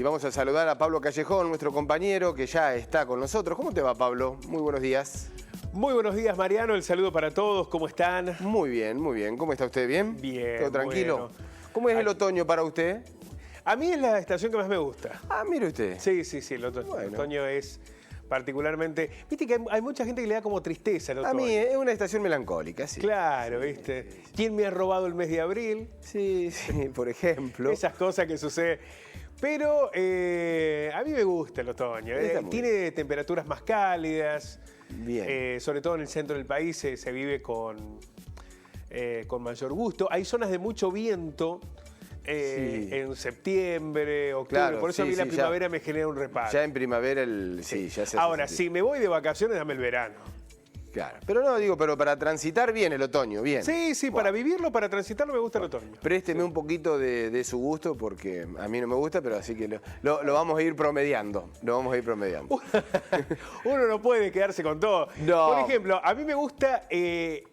Y vamos a saludar a Pablo Callejón, nuestro compañero, que ya está con nosotros. ¿Cómo te va, Pablo? Muy buenos días. Muy buenos días, Mariano. El saludo para todos. ¿Cómo están? Muy bien, muy bien. ¿Cómo está usted? ¿Bien? Bien. ¿Todo tranquilo? Bueno. ¿Cómo es el otoño para usted? A mí es la estación que más me gusta. Ah, mire usted. Sí, el otoño. Bueno. El otoño es particularmente... Viste que hay mucha gente que le da como tristeza el otoño. A mí es una estación melancólica, sí. Claro, ¿viste? ¿Quién me ha robado el mes de abril? Sí, por ejemplo. Esas cosas que suceden. Pero a mí me gusta el otoño. Tiene temperaturas más cálidas. Bien. Sobre todo en el centro del país se vive con mayor gusto. Hay zonas de mucho viento en septiembre, octubre. Claro, por eso a mí la ya, primavera me genera un reparo. Ya en primavera, ya se hace Ahora, sentir. si me voy de vacaciones, dame el verano. Claro. Pero no, digo, pero para transitar bien el otoño, bien. Sí, Bueno. para vivirlo, para transitarlo me gusta el otoño. Présteme un poquito de su gusto, porque a mí no me gusta, pero así que lo vamos a ir promediando. Lo vamos a ir promediando. Uno no puede quedarse con todo. No. Por ejemplo, a mí me gusta el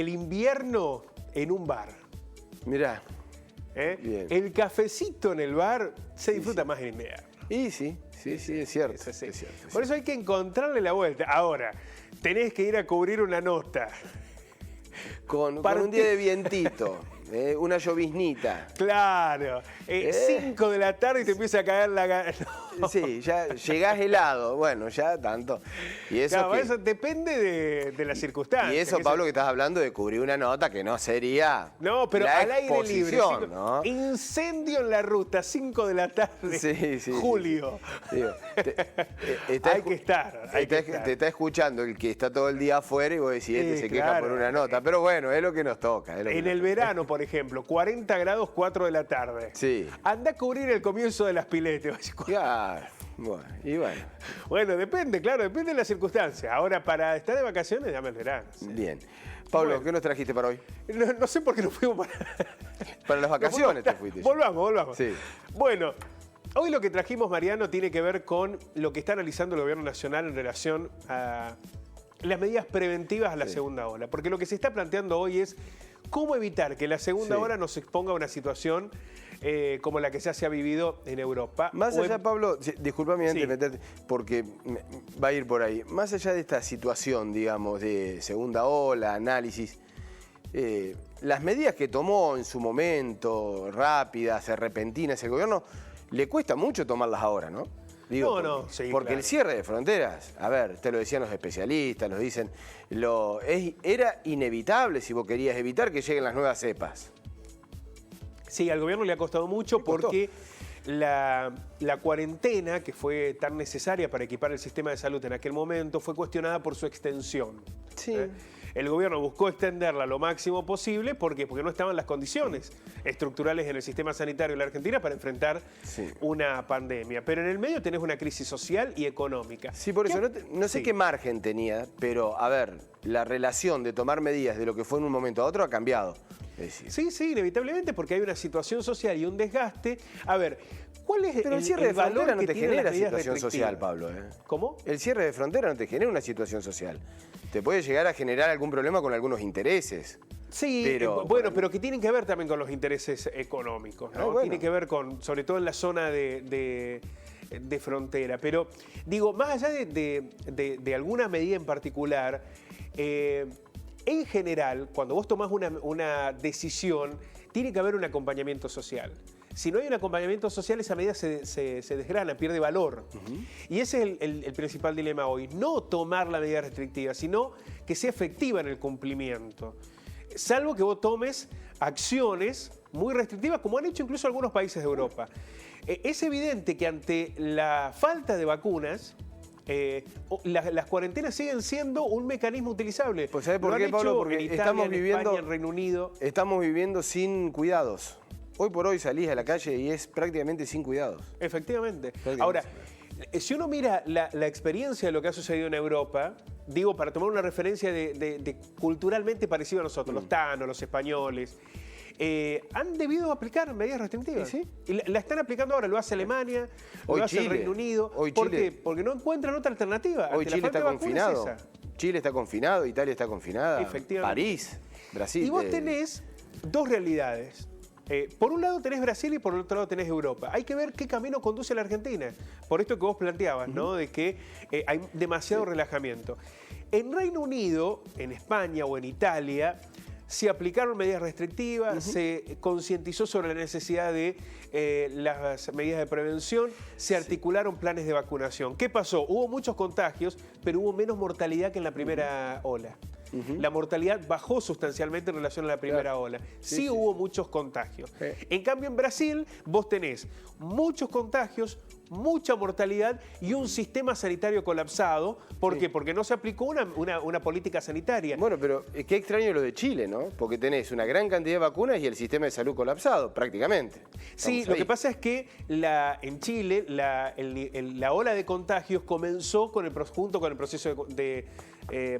invierno en un bar. Mirá. Bien. El cafecito en el bar se disfruta más en invierno. Y sí, es cierto. Es cierto. Por eso hay que encontrarle la vuelta. Ahora, tenés que ir a cubrir una nota. Con un día de vientito, una lloviznita. Claro. 5 de la tarde y te empieza a caer la... No. Sí, ya llegás helado. Bueno, ya tanto. Y eso, claro, eso depende de las circunstancias. Y eso, Pablo, que estás hablando de cubrir una nota que no sería. No, pero la al aire libre. ¿No? Incendio en la ruta, 5 de la tarde. Sí. Julio. Digo, hay que estar. Te está escuchando el que está todo el día afuera y vos decís, se queja por una nota. Pero bueno, es lo que nos toca. En el verano, por ejemplo, 40 grados, 4 de la tarde. Sí. Anda a cubrir el comienzo de las piletas. Claro. Bueno. Bueno, depende de las circunstancias. Ahora, para estar de vacaciones, dame el verano. Sí. Bien. Pablo, ¿qué nos trajiste para hoy? No sé por qué nos fuimos para las vacaciones te fuiste. Volvamos. Sí. Bueno, hoy lo que trajimos, Mariano, tiene que ver con lo que está analizando el Gobierno Nacional en relación a las medidas preventivas a la segunda ola. Porque lo que se está planteando hoy es cómo evitar que la segunda ola nos exponga a una situación como la que ya se ha vivido en Europa. Más allá, Pablo, discúlpame antes de meterte, porque va a ir por ahí. Más allá de esta situación, digamos, de segunda ola, análisis, las medidas que tomó en su momento, rápidas, repentinas, el gobierno, le cuesta mucho tomarlas ahora, ¿no? Digo, porque el cierre de fronteras, a ver, te lo decían los especialistas, lo dicen, era inevitable si vos querías evitar que lleguen las nuevas cepas. Sí, al gobierno le ha costado mucho porque la cuarentena, que fue tan necesaria para equipar el sistema de salud en aquel momento, fue cuestionada por su extensión. Sí. El gobierno buscó extenderla lo máximo posible porque no estaban las condiciones estructurales en el sistema sanitario de la Argentina para enfrentar una pandemia. Pero en el medio tenés una crisis social y económica. Sí, por eso no sé qué margen tenía, pero a ver, la relación de tomar medidas de lo que fue en un momento a otro ha cambiado. Sí, inevitablemente, porque hay una situación social y un desgaste. A ver, ¿cuál es el cierre de frontera no te genera situación social, Pablo? ¿Cómo? El cierre de frontera no te genera una situación social. Te puede llegar a generar algún problema con algunos intereses. Sí, pero que tienen que ver también con los intereses económicos, ¿no? Tiene que ver con, sobre todo en la zona de frontera. Pero, digo, más allá de alguna medida en particular, en general, cuando vos tomás una decisión, tiene que haber un acompañamiento social. Si no hay un acompañamiento social, esa medida se desgrana, pierde valor. Y ese es el principal dilema hoy. No tomar la medida restrictiva, sino que sea efectiva en el cumplimiento. Salvo que vos tomes acciones muy restrictivas, como han hecho incluso algunos países de Europa. Es evidente que ante la falta de vacunas, las cuarentenas siguen siendo un mecanismo utilizable. Pues ¿sabés por qué, Pablo? Porque en Italia, estamos en viviendo, España, en Reino Unido. Estamos viviendo sin cuidados. Hoy por hoy salís a la calle y es prácticamente sin cuidados. Efectivamente. Ahora, si uno mira la experiencia de lo que ha sucedido en Europa, digo, para tomar una referencia de culturalmente parecido a nosotros, los tanos, los españoles, han debido aplicar medidas restrictivas. ¿Sí? Y la están aplicando ahora, lo hace Alemania, lo hace el Reino Unido. ¿Por qué? Porque no encuentran otra alternativa. Hoy Chile está confinado. Chile está confinado, Italia está confinada. Efectivamente. París, Brasil. Y vos tenés dos realidades. Por un lado tenés Brasil y por el otro lado tenés Europa. Hay que ver qué camino conduce la Argentina. Por esto que vos planteabas, ¿no? De que hay demasiado relajamiento. En Reino Unido, en España o en Italia, se aplicaron medidas restrictivas, se concientizó sobre la necesidad de las medidas de prevención, se articularon planes de vacunación. ¿Qué pasó? Hubo muchos contagios, pero hubo menos mortalidad que en la primera ola. La mortalidad bajó sustancialmente en relación a la primera ola. Sí, hubo muchos contagios. En cambio, en Brasil, vos tenés muchos contagios, mucha mortalidad y un sistema sanitario colapsado. ¿Por qué? Porque no se aplicó una política sanitaria. Bueno, pero qué extraño lo de Chile, ¿no? Porque tenés una gran cantidad de vacunas y el sistema de salud colapsado, prácticamente. Sí, lo que pasa es que en Chile la ola de contagios comenzó junto con el proceso de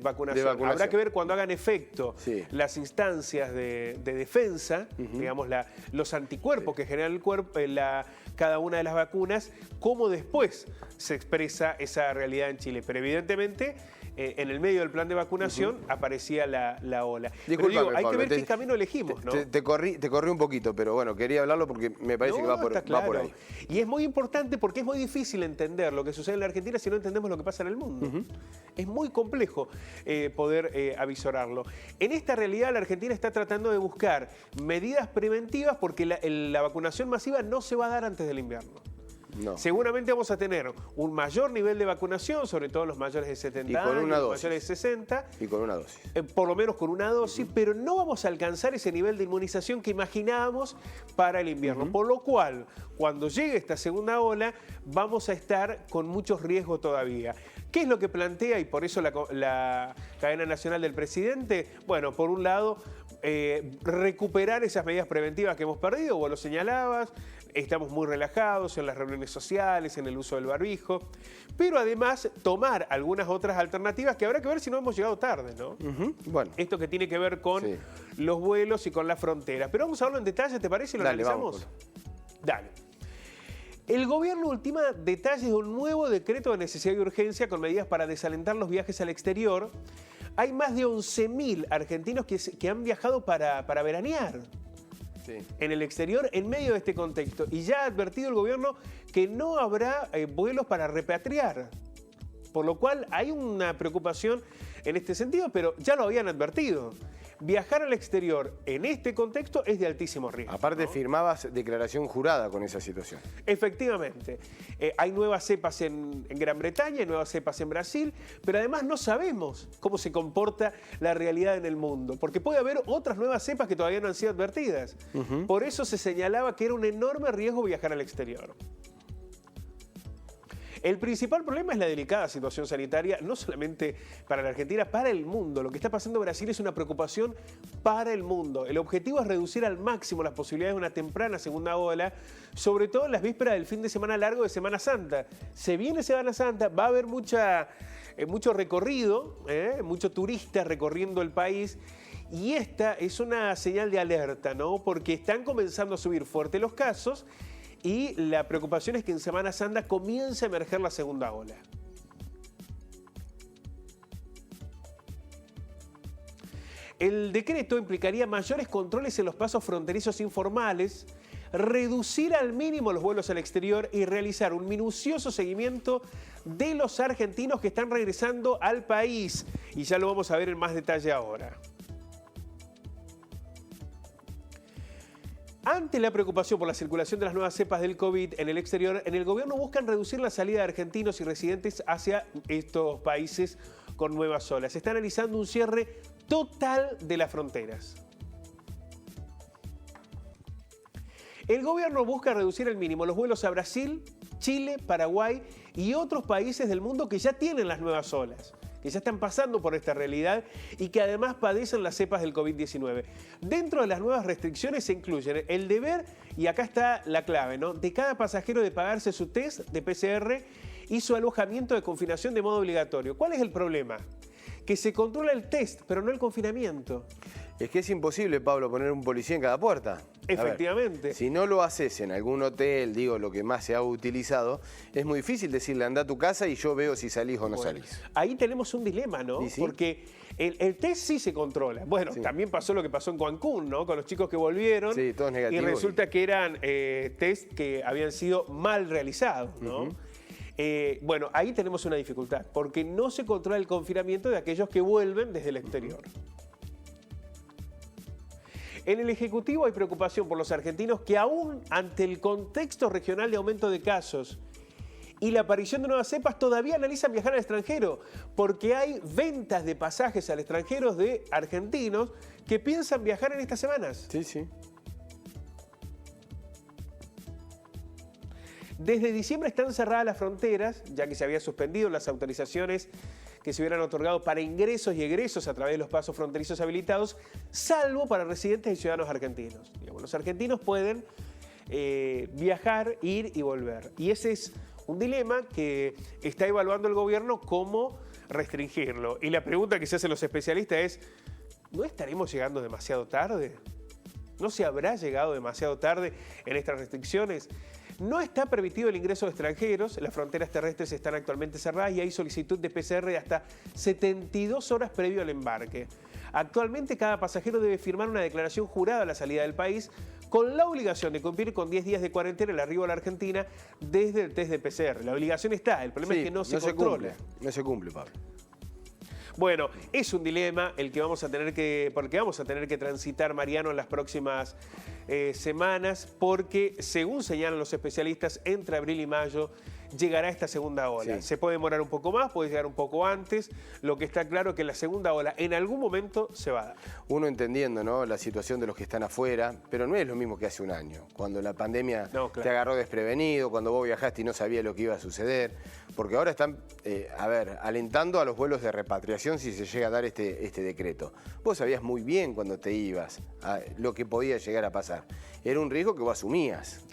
vacunación. Habrá que ver cuando hagan efecto las instancias de defensa, digamos los anticuerpos que generan el cuerpo, cada una de las vacunas, cómo después se expresa esa realidad en Chile. Pero evidentemente, en el medio del plan de vacunación aparecía la ola. Disculpame, hay Pablo, que ver qué camino elegimos, ¿no? Te corrí un poquito, pero bueno, quería hablarlo porque me parece que va por ahí. Y es muy importante porque es muy difícil entender lo que sucede en la Argentina si no entendemos lo que pasa en el mundo. Es muy complejo poder avisorarlo. En esta realidad, la Argentina está tratando de buscar medidas preventivas porque la vacunación masiva no se va a dar antes del invierno. No. Seguramente vamos a tener un mayor nivel de vacunación, sobre todo los mayores de 70 años, los mayores de 60. Y con una dosis. Por lo menos con una dosis, pero no vamos a alcanzar ese nivel de inmunización que imaginábamos para el invierno. Por lo cual, cuando llegue esta segunda ola, vamos a estar con muchos riesgos todavía. ¿Qué es lo que plantea? Y por eso la cadena nacional del presidente. Bueno, por un lado, recuperar esas medidas preventivas que hemos perdido, vos lo señalabas. Estamos muy relajados en las reuniones sociales, en el uso del barbijo, pero además tomar algunas otras alternativas que habrá que ver si no hemos llegado tarde, ¿no? Bueno. Esto que tiene que ver con los vuelos y con la frontera. Pero vamos a hablarlo en detalle, ¿te parece? ¿Lo analizamos? Dale. El gobierno ultima detalles de un nuevo decreto de necesidad y urgencia con medidas para desalentar los viajes al exterior. Hay más de 11.000 argentinos que han viajado para veranear. En el exterior en medio de este contexto. Y ya ha advertido el gobierno que no habrá vuelos para repatriar. Por lo cual hay una preocupación en este sentido, pero ya lo habían advertido. Viajar al exterior en este contexto es de altísimo riesgo. Aparte, firmabas declaración jurada con esa situación. Efectivamente. Hay nuevas cepas en Gran Bretaña, hay nuevas cepas en Brasil, pero además no sabemos cómo se comporta la realidad en el mundo, porque puede haber otras nuevas cepas que todavía no han sido advertidas. Por eso se señalaba que era un enorme riesgo viajar al exterior. El principal problema es la delicada situación sanitaria, no solamente para la Argentina, para el mundo. Lo que está pasando en Brasil es una preocupación para el mundo. El objetivo es reducir al máximo las posibilidades de una temprana segunda ola, sobre todo en las vísperas del fin de semana largo de Semana Santa. Se viene Semana Santa, va a haber mucho recorrido, mucho turista recorriendo el país. Y esta es una señal de alerta, ¿no? Porque están comenzando a subir fuerte los casos. Y la preocupación es que en Semana Santa comience a emerger la segunda ola. El decreto implicaría mayores controles en los pasos fronterizos informales, reducir al mínimo los vuelos al exterior y realizar un minucioso seguimiento de los argentinos que están regresando al país. Y ya lo vamos a ver en más detalle ahora. Ante la preocupación por la circulación de las nuevas cepas del COVID en el exterior, en el gobierno buscan reducir la salida de argentinos y residentes hacia estos países con nuevas olas. Se está analizando un cierre total de las fronteras. El gobierno busca reducir al mínimo los vuelos a Brasil, Chile, Paraguay y otros países del mundo que ya tienen las nuevas olas, que ya están pasando por esta realidad y que además padecen las cepas del COVID-19. Dentro de las nuevas restricciones se incluyen el deber, y acá está la clave, ¿no?, de cada pasajero de pagarse su test de PCR y su alojamiento de confinación de modo obligatorio. ¿Cuál es el problema? Que se controla el test, pero no el confinamiento. Es que es imposible, Pablo, poner un policía en cada puerta. Efectivamente. Si no lo haces en algún hotel, digo, lo que más se ha utilizado, es muy difícil decirle, anda a tu casa y yo veo si salís o no salís. Ahí tenemos un dilema, ¿no? ¿Sí? Porque el test sí se controla. Bueno, también pasó lo que pasó en Cancún, ¿no? Con los chicos que volvieron. Sí, todos negativos. Y resulta que eran test que habían sido mal realizados, ¿no? Bueno, ahí tenemos una dificultad, porque no se controla el confinamiento de aquellos que vuelven desde el exterior. En el Ejecutivo hay preocupación por los argentinos que aún ante el contexto regional de aumento de casos y la aparición de nuevas cepas todavía analizan viajar al extranjero, porque hay ventas de pasajes al extranjero de argentinos que piensan viajar en estas semanas. Sí, sí. Desde diciembre están cerradas las fronteras, ya que se habían suspendido las autorizaciones que se hubieran otorgado para ingresos y egresos a través de los pasos fronterizos habilitados, salvo para residentes y ciudadanos argentinos. Digamos, los argentinos pueden viajar, ir y volver. Y ese es un dilema que está evaluando el gobierno cómo restringirlo. Y la pregunta que se hacen los especialistas es, ¿no estaremos llegando demasiado tarde? ¿No se habrá llegado demasiado tarde en estas restricciones? No está permitido el ingreso de extranjeros, las fronteras terrestres están actualmente cerradas y hay solicitud de PCR de hasta 72 horas previo al embarque. Actualmente cada pasajero debe firmar una declaración jurada a la salida del país con la obligación de cumplir con 10 días de cuarentena el arribo a la Argentina desde el test de PCR. La obligación está, el problema es que no se controla. No se cumple, Pablo. Bueno, es un dilema el que vamos a tener que transitar, Mariano, en las próximas semanas, porque según señalan los especialistas, entre abril y mayo llegará esta segunda ola. Sí. Se puede demorar un poco más, puede llegar un poco antes. Lo que está claro es que la segunda ola en algún momento se va a dar. Uno entendiendo, ¿no?, la situación de los que están afuera, pero no es lo mismo que hace un año, cuando la pandemia te agarró desprevenido, cuando vos viajaste y no sabías lo que iba a suceder, porque ahora están, alentando a los vuelos de repatriación si se llega a dar este decreto. Vos sabías muy bien cuando te ibas lo que podía llegar a pasar. Era un riesgo que vos asumías.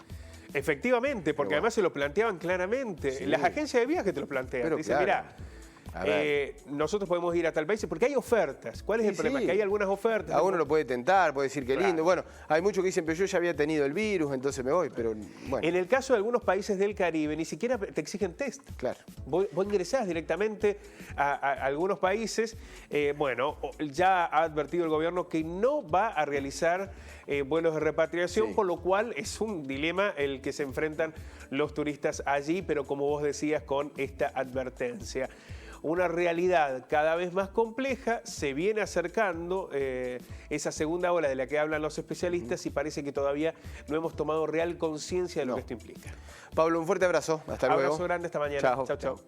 Efectivamente, porque además se lo planteaban claramente. Sí. Las agencias de viaje te lo plantean. Pero dicen, claro. Mira, nosotros podemos ir a tal país porque hay ofertas. ¿Cuál es el problema? Que hay algunas ofertas. A uno lo puede tentar, puede decir que lindo. Bueno, hay muchos que dicen, pero yo ya había tenido el virus, entonces me voy, pero bueno. En el caso de algunos países del Caribe, ni siquiera te exigen test. Claro. Vos ingresás directamente a algunos países. Bueno, ya ha advertido el gobierno que no va a realizar vuelos de repatriación, por lo cual es un dilema el que se enfrentan los turistas allí, pero como vos decías, con esta advertencia. Una realidad cada vez más compleja, se viene acercando esa segunda ola de la que hablan los especialistas y parece que todavía no hemos tomado real conciencia de lo que esto implica. Pablo, un fuerte abrazo. Hasta luego. Abrazo grande esta mañana. Chao. Chau, chau.